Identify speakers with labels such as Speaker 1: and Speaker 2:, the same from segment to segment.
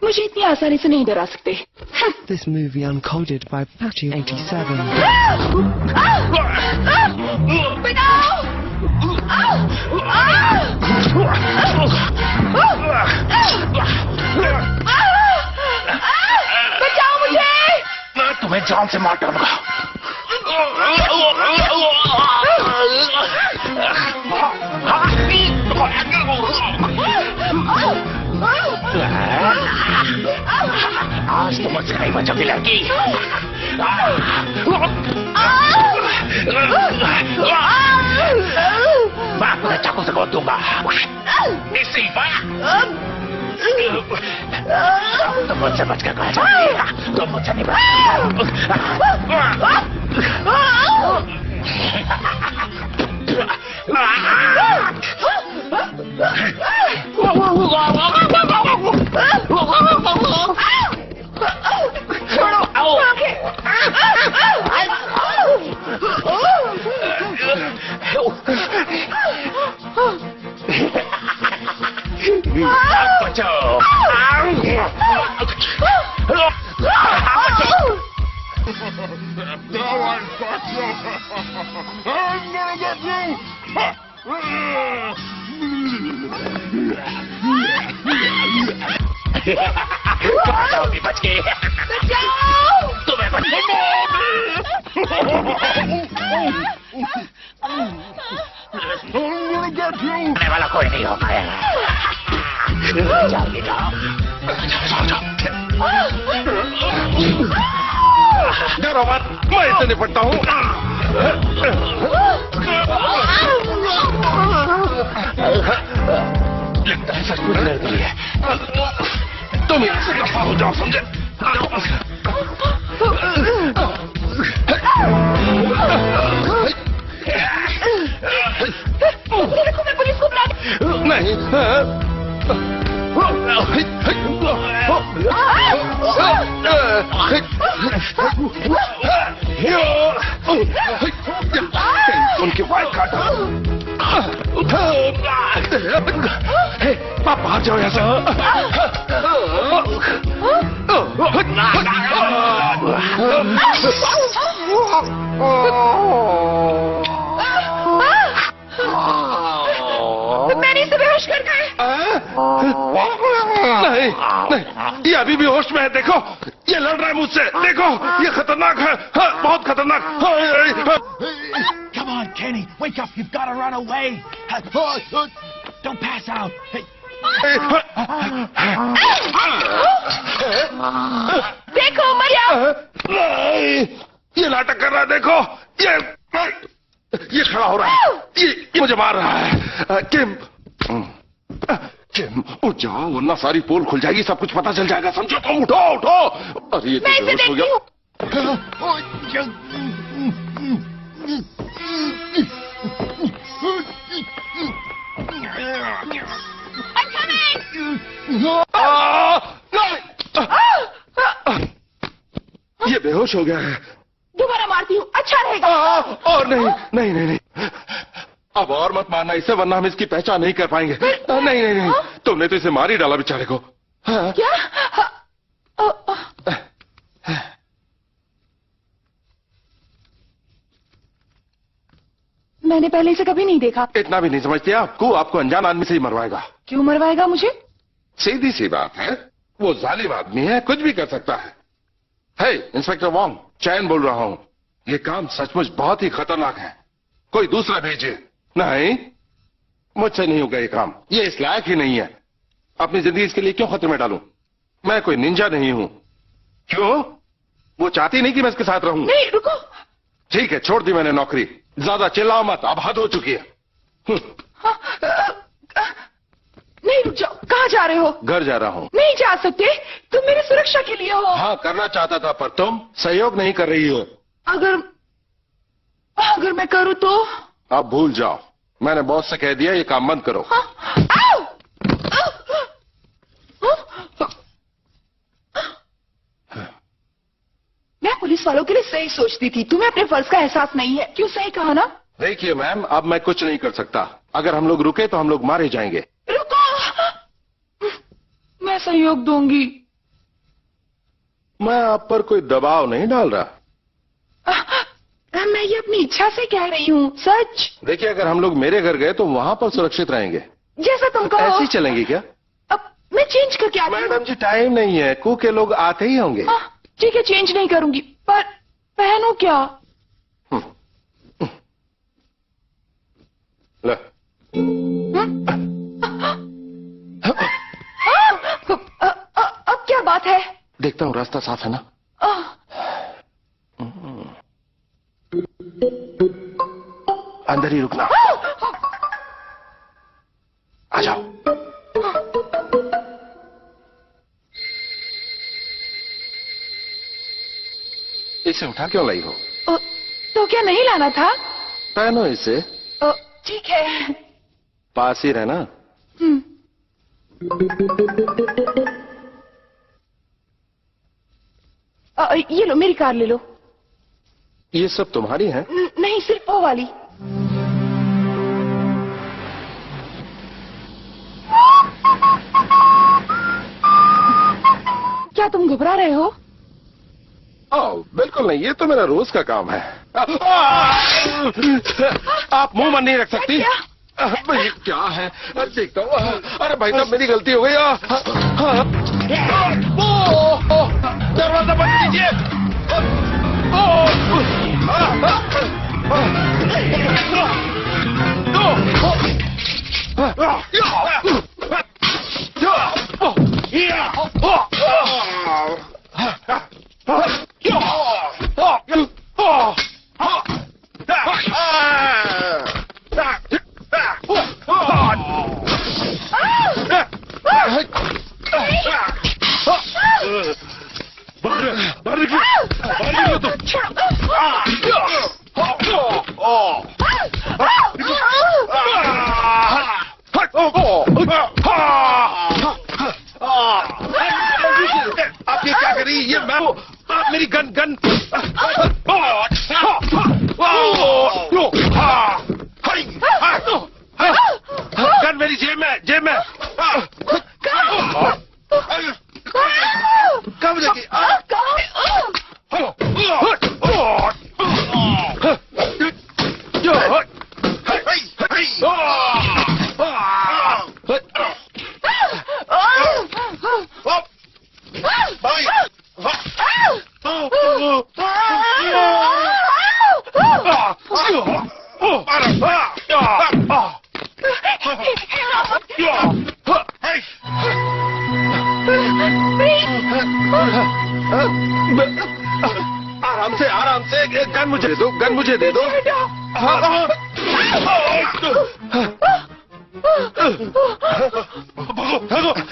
Speaker 1: मुझे इतनी आसानी से नहीं डरा सकते।
Speaker 2: This movie uncoded by Patchy 87.
Speaker 1: बचाओ मुझे!
Speaker 3: मैं तुम्हें जान से मार डालूंगा। आज तो मुझसे नहीं बचोगी लड़की। मैं तुम्हें चाकू से गोद दूंगा। इसी बात तुम मुझसे बच कर कहा जाओगी। तुम मुझसे नहीं बचाओ।
Speaker 4: Now I've got you! I'm gonna get you!
Speaker 3: बचाओगी बच के। तुम्हें आने वाला कोई नहीं हो पाएगा। जाओगी जाओ।
Speaker 4: डरो मत, मैं इससे निपटता हूँ।
Speaker 3: लगता है सचमुच लड़ गई है।
Speaker 4: तुम यहाँ से दफा हो जाओ, समझे?
Speaker 1: मैं पुलिस को बुला
Speaker 4: नहीं। उनकी वाइफ काटा। आप बाहर जाओ यहाँ से।
Speaker 1: मैंने इसे बेहोश कर दिया।
Speaker 4: नहीं नहीं, ये अभी भी होश में है। देखो ये लड़ रहा है मुझसे। देखो ये खतरनाक है। हाँ, बहुत खतरनाक।
Speaker 3: Come on, Kenny, wake up! You've got to run away. Don't pass out.
Speaker 1: देखो मरिया।
Speaker 4: ये नाटक कर रहा है। देखो ये खड़ा हो रहा है। ये मुझे मार रहा है। किम उठ जाओ, वरना सारी पोल खुल जाएगी। सब कुछ पता चल जाएगा, समझो? तुम उठो उठो। अरे ये तो बेहोश हो गया। ये बेहोश हो गया है।
Speaker 1: दोबारा मारती हूँ, अच्छा रहेगा।
Speaker 4: और नहीं नहीं नहीं नहीं, अब और मत मारना इसे, वरना हम इसकी पहचान नहीं कर पाएंगे। नहीं नहीं नहीं, तुमने तो इसे मार ही डाला बेचारे को।
Speaker 1: क्या? मैंने पहले इसे कभी नहीं देखा।
Speaker 4: इतना भी नहीं समझते आपको? आपको अनजान आदमी से ही मरवाएगा।
Speaker 1: क्यों मरवाएगा मुझे?
Speaker 4: सीधी सी बात है, वो जालिम आदमी है, कुछ भी कर सकता है। हे इंस्पेक्टर वॉन्ग, चैन बोल रहा हूं। ये काम सचमुच बहुत ही खतरनाक है। कोई दूसरा भेजिए। नहीं, मुझसे नहीं होगा ये काम। ये इस लायक ही नहीं है। अपनी जिंदगी इसके लिए क्यों खतरे में डालूं? मैं कोई निंजा नहीं हूं। क्यों? वो चाहती नहीं कि मैं इसके साथ रहूं।
Speaker 1: नहीं, रुको।
Speaker 4: ठीक है, छोड़ दी मैंने नौकरी। ज्यादा चिल्लाओ मत, अब हद हो चुकी है।
Speaker 1: नहीं, रुक जाओ। कहाँ जा रहे हो?
Speaker 4: घर जा रहा हूं।
Speaker 1: नहीं जा सकते, तुम मेरी सुरक्षा के लिए हो।
Speaker 4: हाँ, करना चाहता था, पर तुम सहयोग नहीं कर रही हो।
Speaker 1: अगर मैं करूं तो?
Speaker 4: अब भूल जाओ, मैंने बॉस से कह दिया ये काम बंद करो।
Speaker 1: मैं पुलिस वालों के लिए सही सोचती थी, तुम्हें अपने फर्ज का एहसास नहीं है। क्यों? सही कहा ना?
Speaker 4: देखिए मैम, अब मैं कुछ नहीं कर सकता। अगर हम लोग रुके तो हम लोग मारे जाएंगे।
Speaker 1: रुको, मैं सहयोग दूंगी।
Speaker 4: मैं आप पर कोई दबाव नहीं डाल रहा।
Speaker 1: मैं ये अपनी इच्छा से कह रही हूँ, सच।
Speaker 4: देखिए, अगर हम लोग मेरे घर गए तो वहां पर सुरक्षित रहेंगे।
Speaker 1: जैसा तुम कहो।
Speaker 4: ऐसे ही चलेंगे क्या?
Speaker 1: अब मैं चेंज करके आती हूँ।
Speaker 4: मैडम जी, टाइम नहीं है, कू के लोग आते ही होंगे।
Speaker 1: ठीक है, चेंज नहीं करूंगी, पर पहनूं क्या?
Speaker 4: ले।
Speaker 1: अब क्या बात है?
Speaker 4: देखता हूँ रास्ता साफ है ना। अंदर ही रुकना। आ जाओ। इसे उठा क्यों लाई हो?
Speaker 1: तो क्या नहीं लाना था?
Speaker 4: पहनो इसे।
Speaker 1: ठीक है।
Speaker 4: पास ही रहना।
Speaker 1: ये लो, मेरी कार ले लो।
Speaker 4: ये सब तुम्हारी है?
Speaker 1: नहीं, सिर्फ वो वाली। क्या तुम घबरा रहे हो?
Speaker 4: बिल्कुल नहीं, ये तो मेरा रोज का काम है। आप मुंह मन नहीं रख सकती। भाई क्या है? देखता हूँ। अरे भाई साहब, मेरी गलती हो गई। दरवाजा बंद कीजिए। आप ये क्या करी? ये मैं हूँ। आप मेरी गन मेरी जेब में कब लगी? आराम से गन मुझे दे दो।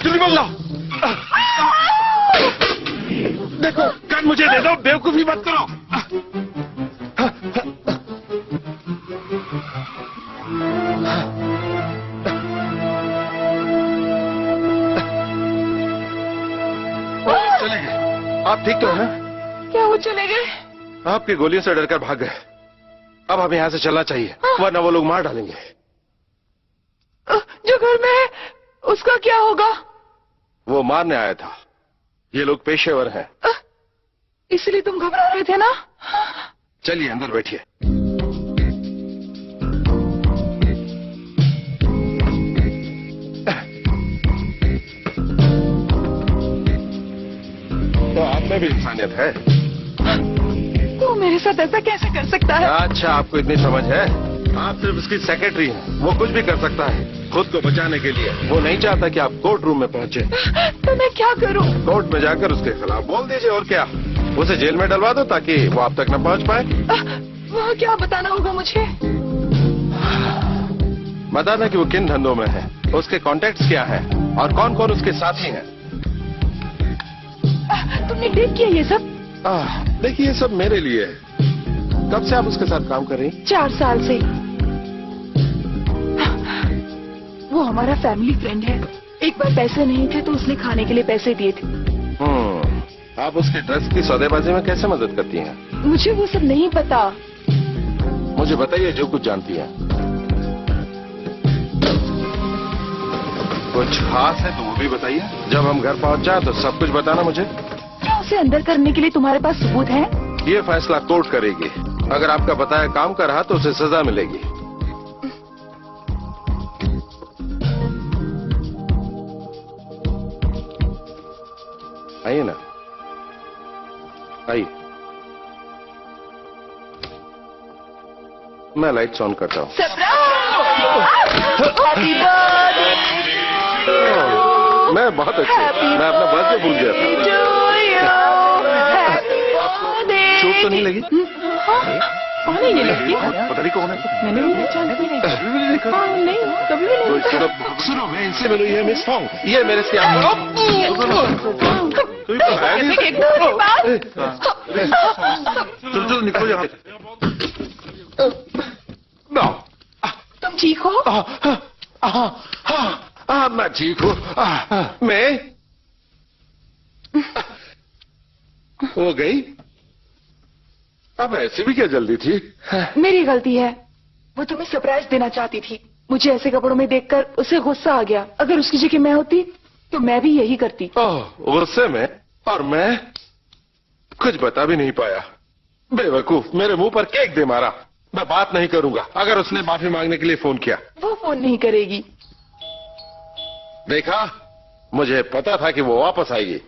Speaker 4: जल्दी बोल लो। देखो, गन मुझे दे दो, बेवकूफी मत करो। चले गए। आप ठीक तो हैं?
Speaker 1: क्या वो चले गए?
Speaker 4: आपकी गोलियों से डरकर भाग गए। अब हमें यहाँ से चलना चाहिए, वरना वो लोग मार डालेंगे।
Speaker 1: जो घर में है उसका क्या होगा?
Speaker 4: वो मारने आया था। ये लोग पेशेवर हैं।
Speaker 1: इसलिए तुम घबरा रहे थे ना?
Speaker 4: चलिए अंदर बैठिए। तो आप में भी इंसानियत है।
Speaker 1: वो मेरे साथ ऐसा कैसे कर सकता है?
Speaker 4: अच्छा, आपको इतनी समझ है? आप सिर्फ उसकी सेक्रेटरी हैं। वो कुछ भी कर सकता है खुद को बचाने के लिए। वो नहीं चाहता कि आप कोर्ट रूम में पहुंचे।
Speaker 1: तो मैं क्या करूं?
Speaker 4: कोर्ट में जाकर उसके खिलाफ बोल दीजिए, और क्या। उसे जेल में डलवा दो ताकि वो आप तक न पहुंच पाए।
Speaker 1: वहाँ क्या बताना होगा मुझे?
Speaker 4: बताना कि वो किन धंधों में है, उसके कॉन्टेक्ट्स क्या है और कौन कौन उसके साथी हैं।
Speaker 1: तुमने देख किया ये सब?
Speaker 4: देखिए, ये सब मेरे लिए है। कब से आप उसके साथ काम कर रही? 4
Speaker 1: साल से। वो हमारा फैमिली फ्रेंड है। एक बार पैसे नहीं थे तो उसने खाने के लिए पैसे दिए थे।
Speaker 4: आप उसके ड्रग्स की सौदेबाजी में कैसे मदद करती हैं?
Speaker 1: मुझे वो सब नहीं पता।
Speaker 4: मुझे बताइए जो कुछ जानती हैं। कुछ खास है तो वो भी बताइए। जब हम घर पहुंच जाए तो सब कुछ बताना मुझे।
Speaker 1: क्या उसे अंदर करने के लिए तुम्हारे पास सबूत है?
Speaker 4: ये फैसला कोर्ट करेगी। अगर आपका बताया काम का रहा तो उसे सजा मिलेगी। आइए ना, आइए। मैं लाइट्स ऑन करता हूँ।
Speaker 1: हैप्पी बर्थडे
Speaker 4: मैं बहुत अच्छी, मैं अपना बर्थडे भूल गया था। चोट तो नहीं लगी?
Speaker 1: नहीं लगी।
Speaker 4: पता नहीं कौन है।
Speaker 1: मैंने भी नहीं जानती। नहीं, कभी भी नहीं।
Speaker 4: सुनो, मैं इनसे मिलूँ, ये मिस हूँ, ये मेरे से चलो निकलो यहाँ।
Speaker 1: तुम ठीक हो?
Speaker 4: मैं ठीक हूँ। मैं हो गई। अब ऐसी भी क्या जल्दी थी?
Speaker 1: मेरी गलती है। वो तुम्हें सरप्राइज देना चाहती थी। मुझे ऐसे कपड़ों में देखकर उसे गुस्सा आ गया। अगर उसकी जगह मैं होती तो मैं भी यही करती।
Speaker 4: गुस्से में? और मैं कुछ बता भी नहीं पाया। बेवकूफ, मेरे मुंह पर केक दे मारा। मैं बात नहीं करूंगा। अगर उसने माफी मांगने के लिए फोन किया?
Speaker 1: वो फोन नहीं करेगी।
Speaker 4: देखा, मुझे पता था कि वो वापस आएगी।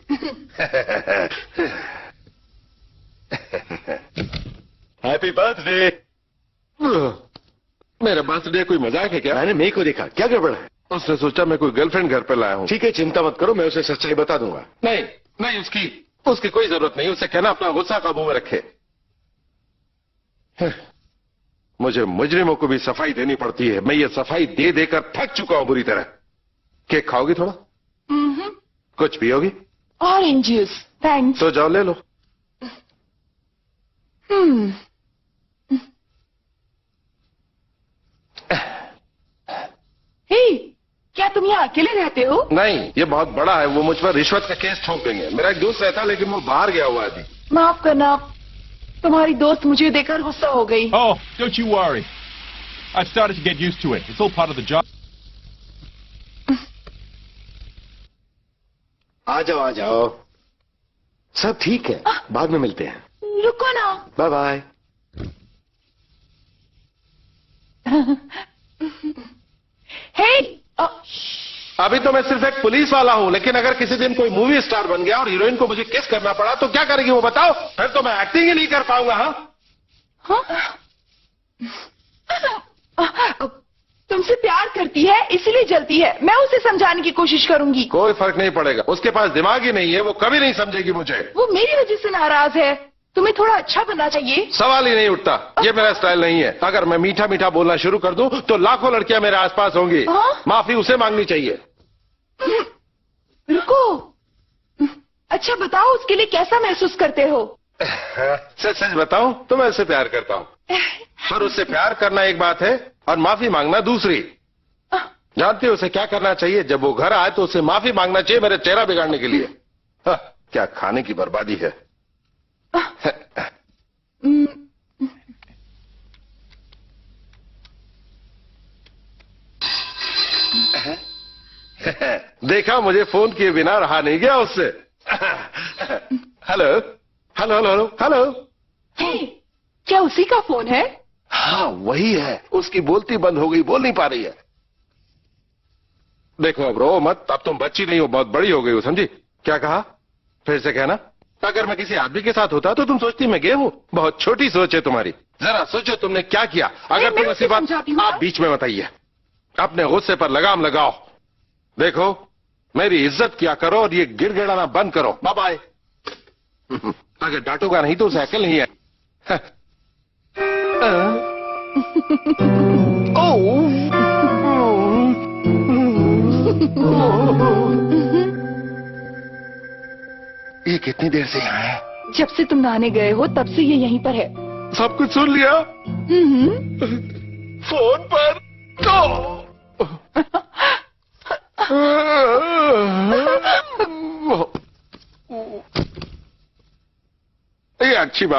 Speaker 4: Happy birthday. मेरा बर्थडे कोई मजाक है क्या?
Speaker 5: मैंने मेई को देखा, क्या गड़बड़ है?
Speaker 4: उसने सोचा मैं कोई गर्लफ्रेंड घर पे लाया हूँ।
Speaker 5: ठीक है, चिंता मत करो, मैं उसे सच्चाई बता दूंगा।
Speaker 4: नहीं नहीं, उसकी कोई जरूरत नहीं। उसे कहना अपना गुस्सा काबू में रखे। मुझे मुजरिमों को भी सफाई देनी पड़ती है। मैं ये सफाई दे देकर थक चुका हूं बुरी तरह। केक खाओगी थोड़ा? कुछ पियोगी?
Speaker 1: Orange juice, thanks.
Speaker 4: तो जाओ ले लो।
Speaker 1: क्या तुम यहाँ अकेले रहते हो?
Speaker 4: नहीं, ये बहुत बड़ा है। वो मुझ पर रिश्वत का केस ठोक देंगे। मेरा एक दोस्त रहता, लेकिन वो बाहर गया हुआ है।
Speaker 1: माफ करना, तुम्हारी दोस्त मुझे देखकर गुस्सा हो गई।
Speaker 6: Oh, don't you worry. I've started to get used to it. It's all part of the job.
Speaker 5: आ जाओ। सब ठीक है, बाद में मिलते हैं।
Speaker 1: रुको ना।
Speaker 5: Bye bye.
Speaker 1: हे,
Speaker 4: अभी तो मैं सिर्फ एक पुलिस वाला हूं, लेकिन अगर किसी दिन कोई मूवी स्टार बन गया और हीरोइन को मुझे किस करना पड़ा तो क्या करेगी वो बताओ? फिर तो मैं एक्टिंग ही नहीं कर पाऊंगा।
Speaker 1: तुमसे प्यार करती है इसलिए जलती है। मैं उसे समझाने की कोशिश करूंगी।
Speaker 4: कोई फर्क नहीं पड़ेगा। उसके पास दिमाग ही नहीं है। वो कभी नहीं समझेगी मुझे।
Speaker 1: वो मेरी वजह से नाराज है। तुम्हें थोड़ा अच्छा बनना चाहिए।
Speaker 4: सवाल ही नहीं उठता। ये मेरा स्टाइल नहीं है। अगर मैं मीठा मीठा बोलना शुरू कर दूं तो लाखों लड़कियां मेरे आसपास होंगी। माफी उसे मांगनी चाहिए।
Speaker 1: रुको, अच्छा बताओ, उसके लिए कैसा महसूस करते हो?
Speaker 4: सच सच बताऊं तो मैं उससे प्यार करता हूं। पर उससे प्यार करना एक बात है और माफी मांगना दूसरी। जानते हो उसे क्या करना चाहिए? जब वो घर आए तो उसे माफी मांगना चाहिए मेरा चेहरा बिगाड़ने के लिए। क्या खाने की बर्बादी है। देखा, मुझे फोन किए बिना रहा नहीं गया उससे। Hello hello hello hello.
Speaker 1: क्या उसी का फोन है?
Speaker 4: हाँ वही है। उसकी बोलती बंद हो गई, बोल नहीं पा रही है। देखो अब रो मत, अब तुम बच्ची नहीं हो, बहुत बड़ी हो गई हो, समझी? क्या कहा? फिर से कहना। अगर मैं किसी आदमी के साथ होता तो तुम सोचती मैं गे हूं। बहुत छोटी सोच है तुम्हारी। जरा सोचो तुमने क्या किया। अगर तुम ऐसी बात, आप बीच में बताइए। अपने गुस्से पर लगाम लगाओ। देखो, मेरी इज्जत किया करो और ये गिड़गिड़ाना बंद करो। Bye bye. अगर डांटोगा नहीं तो उसे अकल नहीं है। ये कितनी देर से यहाँ है?
Speaker 1: जब से तुम नहाने गए हो तब से ये यहीं पर है।
Speaker 4: सब कुछ सुन लिया? फोन पर तो ये अच्छी बात